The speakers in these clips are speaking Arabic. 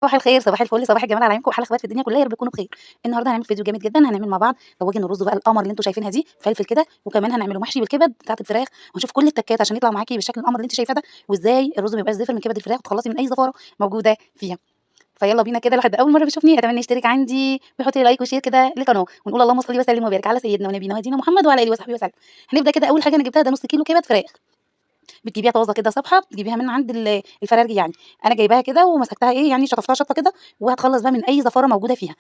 صباح الخير، صباح الفل، صباح الجمال على عيونكم وأحلى اخوات في الدنيا كلها، يا رب تكونوا بخير. النهارده هنعمل فيديو جامد جدًا، هنعمل مع بعض طواجن الرز بقى القمر اللي أنتم شايفينها دي، فلفل كده، وكمان هنعمله محشي بالكبد بتاعة الفراخ، وهنشوف كل التكات عشان يطلع معاكِ بالشكل القمر اللي أنتِ شايفاه ده، وإزاي الرز ما يبقاش زفر من كبد الفراخ وتخلصي من أي زفارة موجودة فيها. فيالّا بينا كده، لو حد أول مرة بيشوفني أتمنى يشترك عندي ويحط لي لايك وشير كده للقناة، ونقول اللهم صل وسلم وبارك على سيدنا ونبينا وهدينا محمد وعلى آله وصحبه وسلم. هنبدأ كده، أول حاجة أنا جبتها ده نُص كيلو كبد فراخ. بتجيبيها طازة كده صابحة، بتجيبيها من عند الفرارجي يعني. أنا جايباها كده ومسكتها إيه يعني شطفتها شطفة كده، وهاتخلّص بقى من أي زفارة موجودة فيها.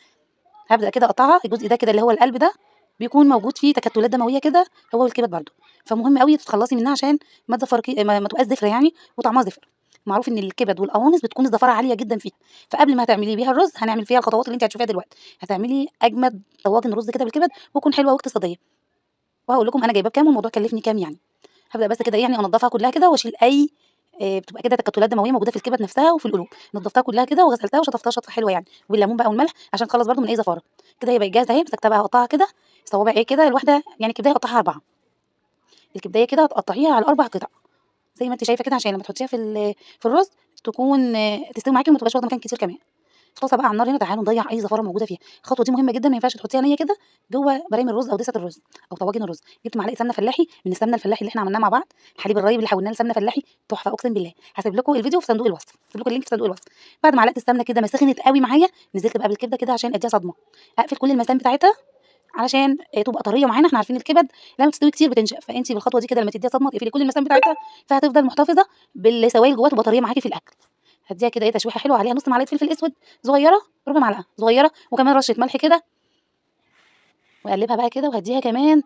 هابدأ كده أقطعها، الجزء ده كده اللي هو القلب ده، بيكون موجود فيه تكتلات دموية كده، هو والكبد برضه، فمهم أوي تتخلّصي منها عشان ما تبقاش زفرة يعني وطعمها زفر. معروف إن الكبد والقوانص بتكون الزفارة عالية جدًا فيها، فقبل ما هتعملي بيها الرز هنعمل فيها الخطوات اللي أنتِ هتشوفيها دلوقتي، هتعملي أجمد طواجن رز كده بالكبد وتكون حلوة واقتصادية، وهاقول لكم أنا جايباه بكام والموضوع كلّفني كام يعني. هابدأ بس كده يعني أنضّفها كلّها كده واشيل أي بتبقى كده تكتلات دموية موجودة في الكبد نفسها وفي القلوب، نضّفتها كلّها كده وغسلتها وشطفتها شطفة حلوة يعني، والليمون بقى والملح عشان نخلّص برضه من أي زفارة. كده هي بقت جاهزة أهي، مسكتها بقى هاقطّعها كده صوابع إيه كده الواحدة يعني الكبداية هاقطّعها 4، الكبداية كده هتقطّعيها على 4 قطع، زي ما أنتِ شايفة كده عشان لمّا تحطّيها في الرز تكون تستوي معاكِ وما تبقاش واخدة مكان كتير كمان. طاسة بقى على النار هنا، تعالوا نضيّع أي زفارة موجودة فيها، الخطوة دي مهمة جدًا، ما ينفعش تحطيها نيّة كده جوّه برايم الرز أو دِسَت الرز أو طواجن الرز. جبت معلقة سمنة فلاحي من السمنة الفلاحي اللي إحنا عملناها مع بعض، الحليب الرايب اللي حولناه لسمنة فلاحي تحفة أقسم بالله. هاسيب لكم الفيديو في صندوق الوصف، هاسيب لكم اللينك في صندوق الوصف. بعد معلقة السمنة كده ما سخنت أوي معايا، نزلت بقى بالكبدة كده عشان أدّيها صدمة، أقفل كل المسام بتاعتها علشان تبقى طرية معانا. إحنا عارفين الكبد لمّا بتستوي كتير بتنشف، فأنتِ بالخطوة دي كده لمّا تدّيها صدمة تقفلي كل المسام بتاعتها، فهتفضل محتفظة بالسوايل جواها، تبقى طرية معاكِ في الأكل. هادّيها كده إيه تشويحة حلوة، عليها نُص معلقة فلفل أسود صغيّرة، ربع معلقة صغيّرة، وكمان رشة ملح كده، واقلّبها بقى كده وهادّيها كمان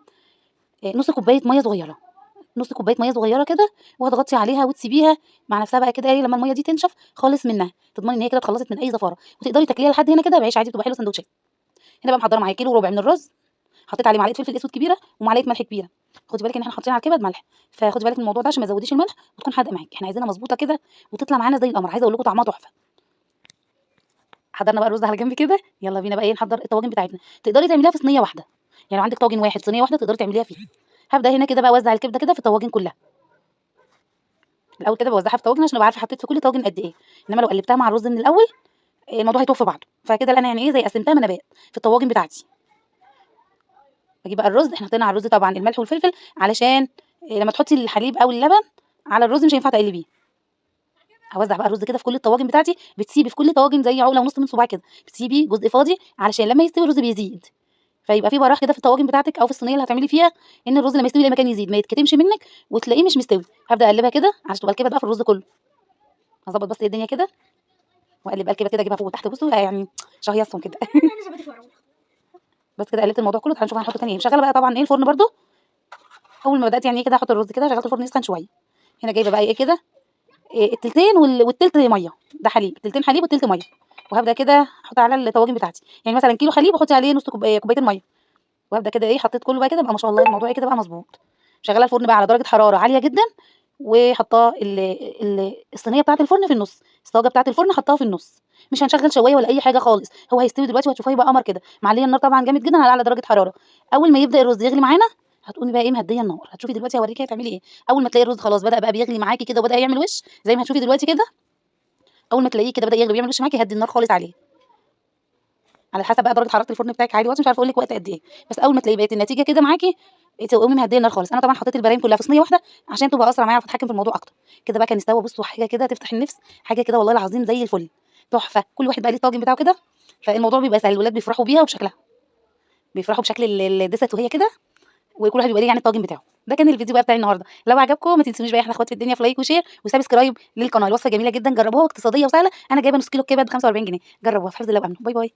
نُص كوباية مَيّة صغيّرة، نُص كوباية مَيّة صغيّرة كده، وهتغطّي عليها وتسيبيها مع نفسها بقى كده إيه لمّا المَيّة دي تنشف خالص منها، تضمني إن هي كده اتخلّصت من أي زفارة، وتقدري تاكليها لحد هنا كده بعيش عادي بتبقى حلوة ساندوتشات. هنا بقى محضّرة معايا كيلو وربع من الرز، حطيت عليه معلقة فلفل أسود كبيرة ومعلقة ملح كبيرة. خدي بالِك إن إحنا حاطين على الكبد ملح، فخدي بالِك من الموضوع ده عشان ما تزوّديش الملح وتكون حادقة معاكِ، إحنا عايزينها مضبوطة كده وتطلع معانا زي القمر، عايزة أقول لكم طعمها تحفة. حضّرنا بقى الرز على جنب كده، يالّا بينا بقى إيه نحضّر الطواجن بتاعتنا. تقدري تعمليها في صينية واحدة، يعني لو عندِك طاجن واحد صينية واحدة تقدري تعمليها فيه. هابدأ هنا كده بقى أوزّع الكبدة كده في الطواجن كلّها، الأول كده باوزّعها في طواجن عشان أبقى عارفة حطيت في كل طاجن قد إيه، إنّما لو قلّبتها مع الرز من الأول الموضوع هيتوه في بعضه، فكده أنا يعني إيه زي قسّمتها منابات في الطواجن بتاعتي. باجيب بقى الرز، إحنا حطينا على الرز طبعًا الملح والفلفل علشان لمّا تحطّي الحليب أو اللبن على الرز مش هينفع تقلّبيه. هاوزّع بقى الرز كده في كل الطواجن بتاعتي، بتسيبي في كل طاجن زي عُقلة ونُص من صباعِك كده، بتسيبي جزء فاضي علشان لمّا يستوي الرز بيزيد. فيبقى في براح كده في الطواجن بتاعتِك أو في الصينية اللي هتعملي فيها، إن الرز لمّا يستوي يلاقي مكان يزيد، ما يتكتمش منِّك وتلاقيه مش مستوي. هابدأ أقلّبها كده عشان تبقى الكبد بقى في الرز كلّه. هاضبّط بس إيه الدنيا كده، وأقلّب بقى الكبد كده أجيبها فوق وتحت بُصّوا يعني شهيصهم كده. بس كده قلّبت الموضوع كلّه، تعالوا نشوف هنحط تاني إيه. مشغّلة بقى طبعًا إيه الفرن برضه، أول ما بدأت يعني إيه كده أحط الرز كده شغّلت الفرن يسخن شوية. هنا جايبة بقى إيه كده التلتين والتلت مَيّة، ده حليب، تلتين حليب وتلت مَيّة. وهابدأ كده أحط على الطواجن بتاعتي، يعني مثلًا كيلو حليب وحطّي عليه نُص كوبايتين مَيّة. وابدأ كده إيه حطيت كلّه بقى كده بقى ما شاء الله الموضوع إيه كده بقى مضبوط. مشغّلة الفرن بقى على درجة حرارة عالية جدًا، وحاطاه الصينية بتاعة الفرن في النُص، الصاجة بتاعة الفرن حاطاها في النُص، مش هنشغّل شواية ولا أي حاجة خالص، هو هيستوي دلوقتي وهتشوفيه هيبقى قمر كده، معلية النار طبعًا جامد جدًا على أعلى درجة حرارة. أول ما يبدأ الرز يغلي معانا هتقومي بقى إيه مهدية النار، هتشوفي دلوقتي هاوريكِ هتعملي إيه. أول ما تلاقي الرز خلاص بدأ بقى بيغلي معاكِ كده وبدأ يعمل وِش زي ما هتشوفي دلوقتي كده، أول ما تلاقيه كده بدأ يغلي ويعمل وِش معاكِ هدّي النار خالص عليه. على حسب بقى درجة حرارة الفرن بتاعِك عادي، مش عارفة أقول لِك وقت قد إيه، بس أول ما تلاقي بقت النتيجة كده معاكِ تقومي مهدية النار خالص. أنا طبعًا حطيت البرايم كلها في صينية واحدة عشان تبقى أسرع معايا وأعرف أتحكم في الموضوع أكتر. كده بقى كان استوى بُصّوا حاجة كده تفتح النِفس، حاجة كده والله العظيم زي الفل، تحفة. كل واحد بقى ليه الطاجن بتاعه كده، فالموضوع بيبقى سهل، الولاد بيفرحوا بيها وبشكلها، بيفرحوا بشكل الدِسَت وهي كده، وكل واحد بيبقى ليه يعني الطاجن بتاعه. ده كان الفيديو بقى بتاعي النهارده، لو عجبكم ما تنسونيش بقى يا أحلى أخوات في الدنيا في لايك وشير وسبسكرايب للقناة. الوصفة جميلة جدًا جربوها واقتصادية وسهلة، أنا جايبة نُص كيلو الكبد ب45 جنيه، جربوها في حفظ الله وأمنه. باي باي.